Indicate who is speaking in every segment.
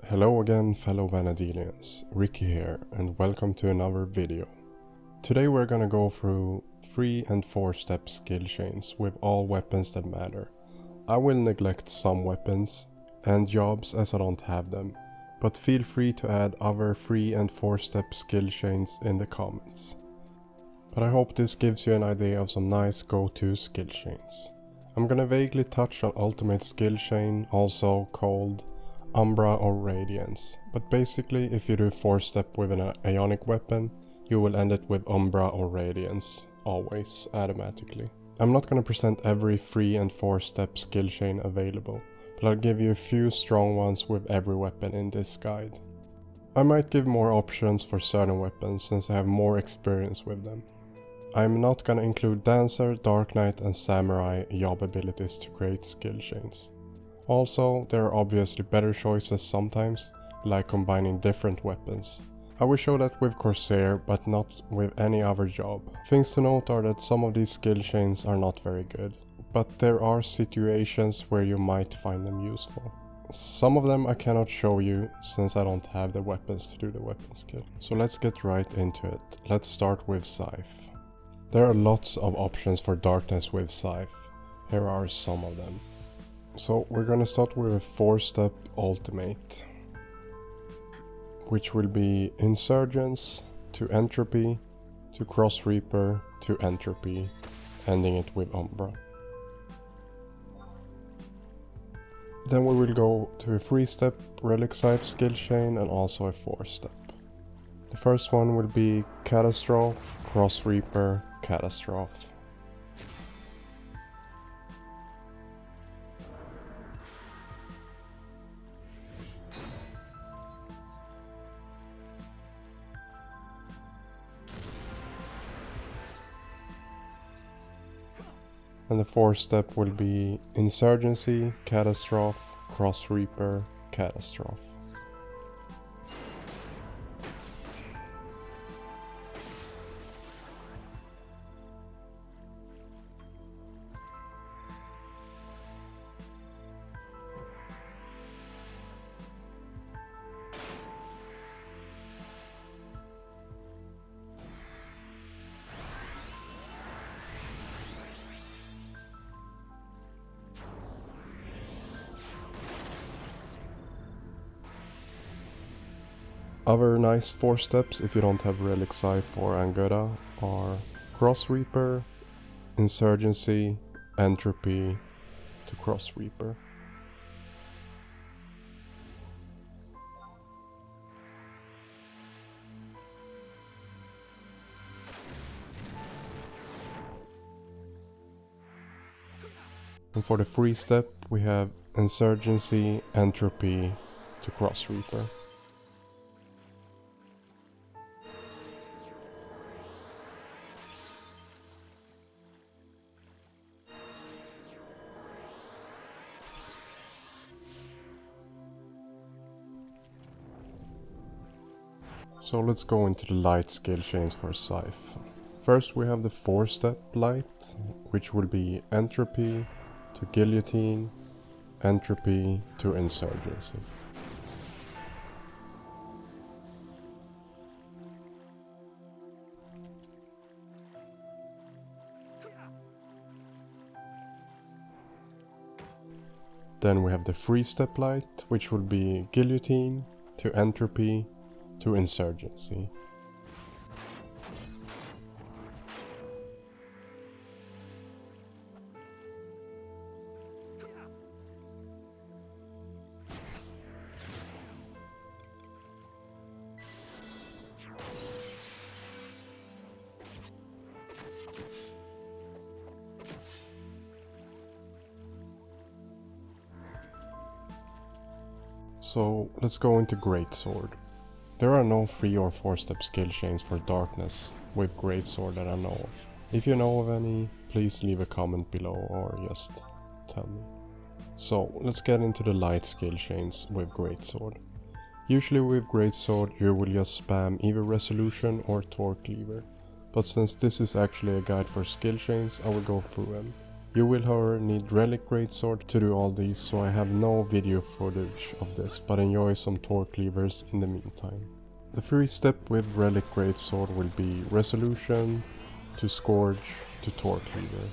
Speaker 1: Hello again fellow Vana'dielians, Ricky here and welcome to another video. Today we're gonna go through 3 and 4 step skill chains with all weapons that matter. I will neglect some weapons and jobs as I don't have them, but feel free to add other 3 and 4 step skill chains in the comments. But I hope this gives you an idea of some nice go-to skill chains. I'm gonna vaguely touch on ultimate skill chain, also called Umbra or Radiance, but basically if you do 4 step with an ionic weapon, you will end it with Umbra or Radiance, always, automatically. I'm not gonna present every 3 and 4 step skill chain available, but I'll give you a few strong ones with every weapon in this guide. I might give more options for certain weapons since I have more experience with them. I'm not gonna include Dancer, Dark Knight and Samurai job abilities to create skill chains. Also, there are obviously better choices sometimes, like combining different weapons. I will show that with Corsair, but not with any other job. Things to note are that some of these skill chains are not very good, but there are situations where you might find them useful. Some of them I cannot show you since I don't have the weapons to do the weapon skill. So let's get right into it. Let's start with Scythe. There are lots of options for darkness with Scythe. Here are some of them. So we're gonna start with a 4-step ultimate, which will be Insurgence to Entropy to Cross Reaper to Entropy, ending it with Umbra. Then we will go to a 3-step Relic Scythe skill chain and also a 4-step. The first one will be Catastrophe, Cross Reaper, Catastrophe. And the 4-step will be Insurgency, Catastrophe, Cross Reaper, Catastrophe. Other nice 4 steps if you don't have Relic Scythe or Angoda are Cross Reaper, Insurgency, Entropy to Cross Reaper. And for the 3 step we have Insurgency, Entropy to Cross Reaper. So let's go into the light skill chains for Scythe. First we have the 4-step light, which will be Entropy to Guillotine, Entropy to Insurgency. Then we have the 3-step light, which will be Guillotine to Entropy to Insurgency. So let's go into Greatsword. There are no 3 or 4 step skill chains for darkness with Greatsword that I know of. If you know of any, please leave a comment below or just tell me. So let's get into the light skill chains with Greatsword. Usually with Greatsword you will just spam either Resolution or Torque Lever, but since this is actually a guide for skill chains I will go through them. You will however need Relic Greatsword to do all these, so I have no video footage of this, but enjoy some torque levers in the meantime. The free step with Relic Greatsword will be Resolution to Scourge to torque lever.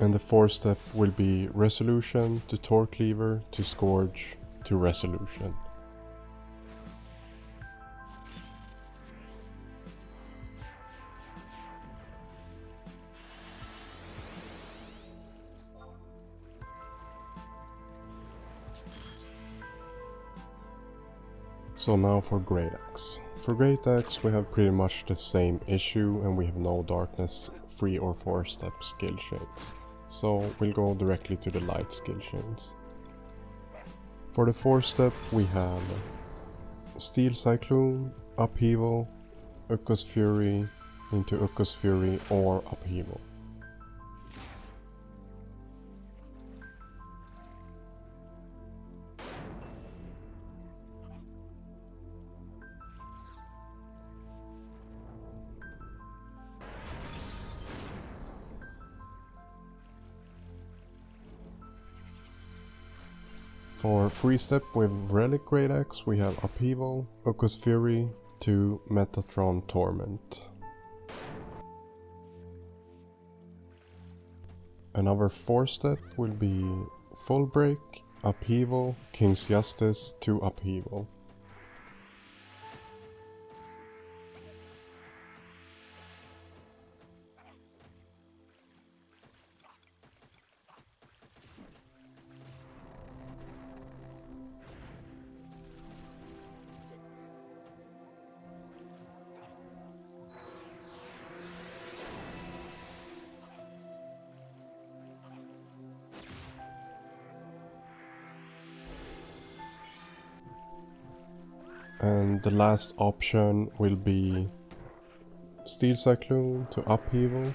Speaker 1: And the fourth step will be Resolution to torque lever to Scourge to Resolution. So now for Greataxe. For Greataxe we have pretty much the same issue and we have no darkness 3 or 4 step skill chains. So we'll go directly to the light skill chains. For the 4th step we have Steel Cyclone, Upheaval, Ukko's Fury into Ukko's Fury or Upheaval. For 3 step with Relic Greataxe we have Upheaval, Ukko's Fury to Metatron Torment. Another 4 step will be Full Break, Upheaval, King's Justice to Upheaval. And the last option will be Steel Cyclone to Upheaval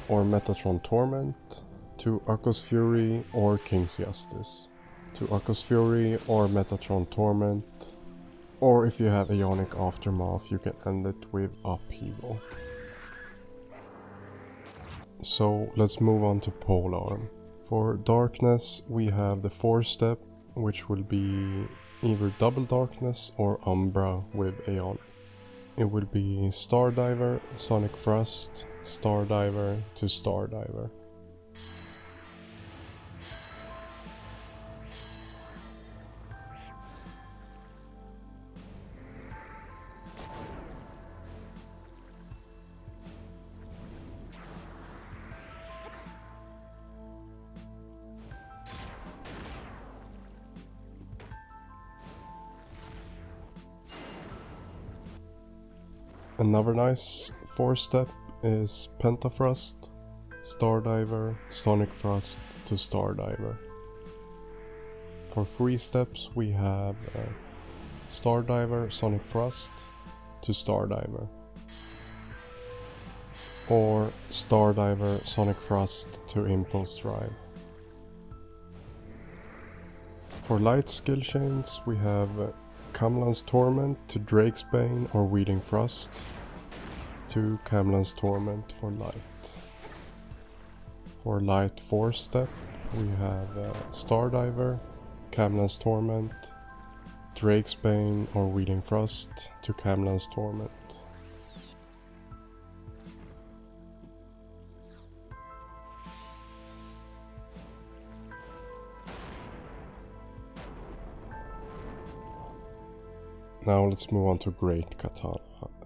Speaker 1: or Metatron Torment to Ukko's Fury or King's Justice to Ukko's Fury or Metatron Torment, or if you have Ionic Aftermath you can end it with Upheaval. So let's move on to Polearm. For Darkness we have the 4th step, which will be either Double Darkness or Umbra with Aeonic. It will be Stardiver, Sonic Thrust, Stardiver to Stardiver. Another nice 4th step is Pentathrust, Stardiver, Sonic Thrust to Stardiver. For 3 steps we have Stardiver, Sonic Thrust to Stardiver, or Stardiver, Sonic Thrust to Impulse Drive. For light skill chains we have Camlan's Torment to Drake's Bane or Wheeling Thrust to Camlan's Torment for light. For light 4th step we have Stardiver, Camlan's Torment, Drake's Bane or Wheeling Thrust to Camlan's Torment. Now let's move on to Great Katana.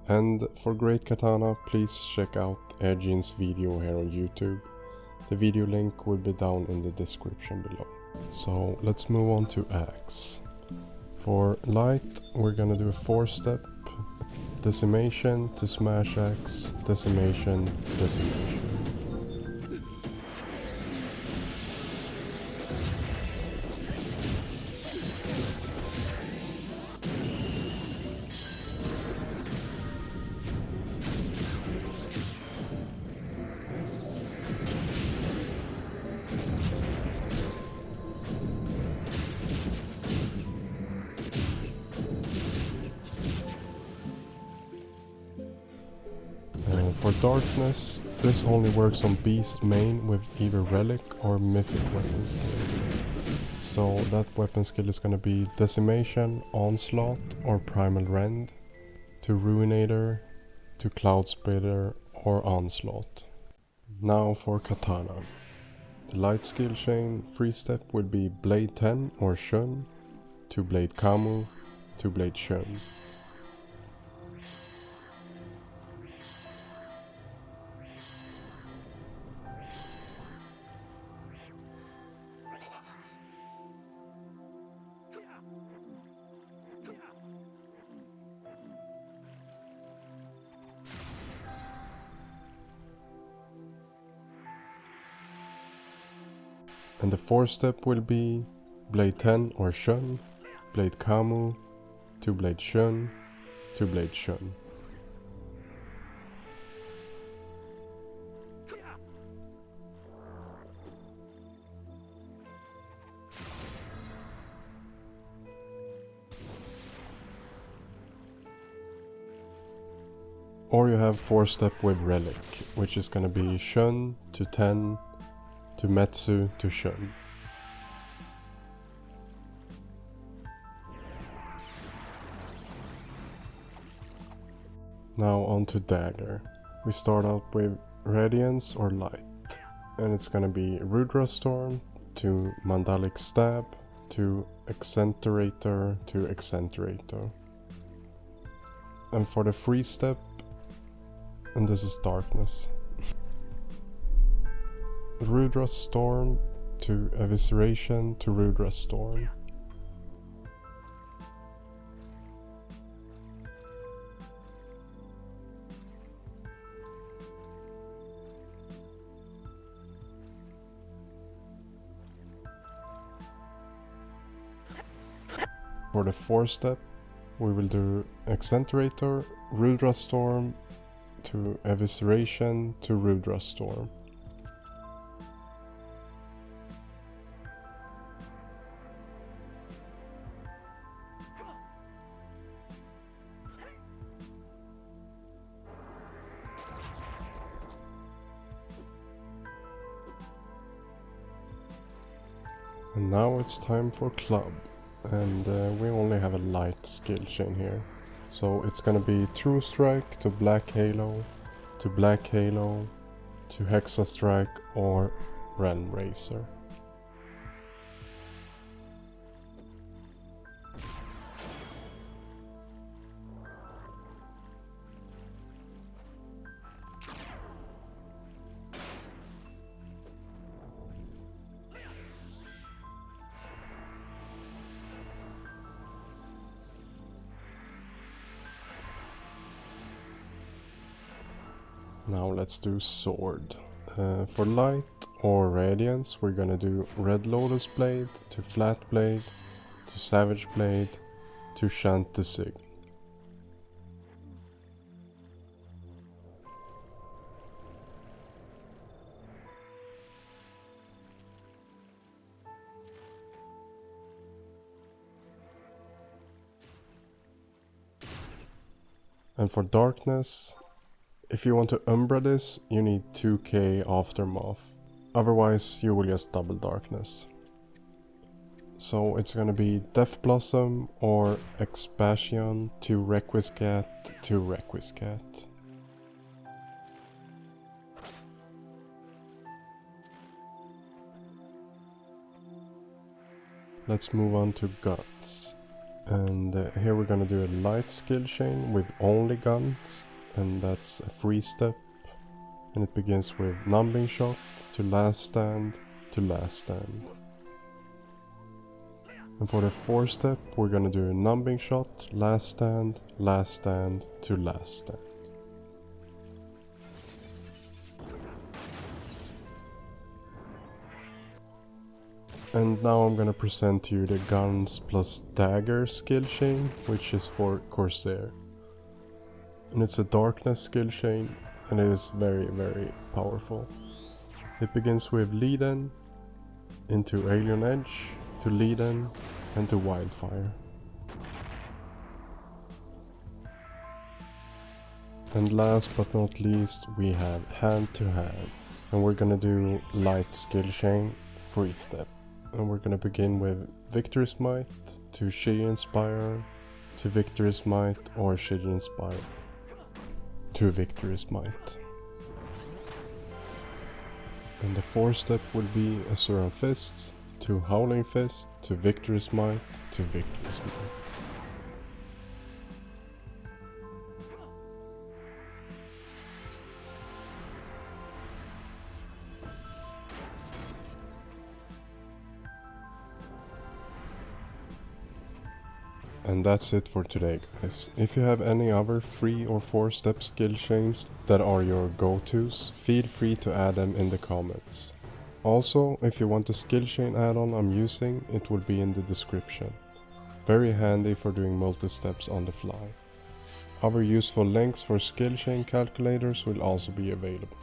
Speaker 1: And for Great Katana, please check out Ergin's video here on YouTube. The video link will be down in the description below. So let's move on to Axe. For Light, we're gonna do a 4 step. Decimation to Smash Axe, Decimation, Decimation. For Darkness, this only works on Beast main with either Relic or Mythic weapon skill. So that weapon skill is gonna be Decimation, Onslaught or Primal Rend, to Ruinator, to Cloud Splitter or Onslaught. Now for Katana. The light skill chain 3-step would be Blade 10 or Shun, to Blade Kamu, to Blade Shun. And the 4-step will be Blade 10 or Shun, Blade Kamu, to Blade Shun, to Blade Shun. Or you have 4-step with Relic, which is gonna be Shun to 10, to Metsu to Shun. Now on to Dagger. We start out with Radiance or Light, and it's gonna be Rudra Storm to Mandalic Stab to Accenturator to Accenturator. And for the 3-step, and this is Darkness. Rudra Storm to Evisceration to Rudra Storm. For the 4-step, we will do Accenturator, Rudra Storm to Evisceration to Rudra Storm. And now it's time for Club, and we only have a light skill chain here. So it's gonna be True Strike to Black Halo, to Black Halo, to Hexa Strike or Realm Racer. Now let's do Sword. For Light or Radiance, we're gonna do Red Lotus Blade to Flat Blade to Savage Blade to Shant the Sig. And for Darkness, if you want to Umbra this, you need 2k Aftermath, otherwise you will just double Darkness. So it's gonna be Death Blossom or Expassion to Requiescat to Requiescat. Let's move on to Guns. And here we're gonna do a light skill chain with only guns. And that's a 3-step, and it begins with Numbing Shot to Last Stand to Last Stand. And for the 4-step, we're gonna do a Numbing Shot, Last Stand to Last Stand. And now I'm gonna present to you the Guns+Dagger skill chain, which is for Corsair. And it's a Darkness skill chain, and it is very, very powerful. It begins with Lead-In, into Alien Edge, to Lead-In, and to Wildfire. And last but not least, we have hand to hand. And we're gonna do light skill chain, free step. And we're gonna begin with Victor's Might to She Inspire, to Victor's Might or She Inspire, to Victor's Might. And the 4 step would be Azure Fists, to Howling Fist, to Victor's Might, to Victor's Might. And that's it for today, guys. If you have any other 3 or 4 step skill chains that are your go-tos, feel free to add them in the comments. Also, if you want the skill chain add-on I'm using, it will be in the description. Very handy for doing multi-steps on the fly. Other useful links for skill chain calculators will also be available.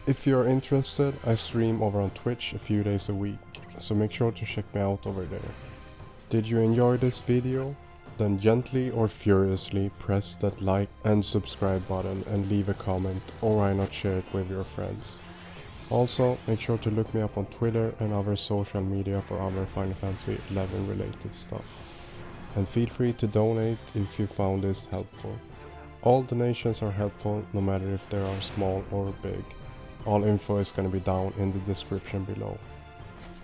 Speaker 1: If you are interested, I stream over on Twitch a few days a week, so make sure to check me out over there. Did you enjoy this video? Then gently or furiously press that like and subscribe button and leave a comment, or why not share it with your friends. Also, make sure to look me up on Twitter and other social media for other Final Fantasy XI related stuff. And feel free to donate if you found this helpful. All donations are helpful, no matter if they are small or big. All info is gonna be down in the description below.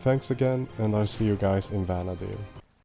Speaker 1: Thanks again, and I'll see you guys in Vana'diel.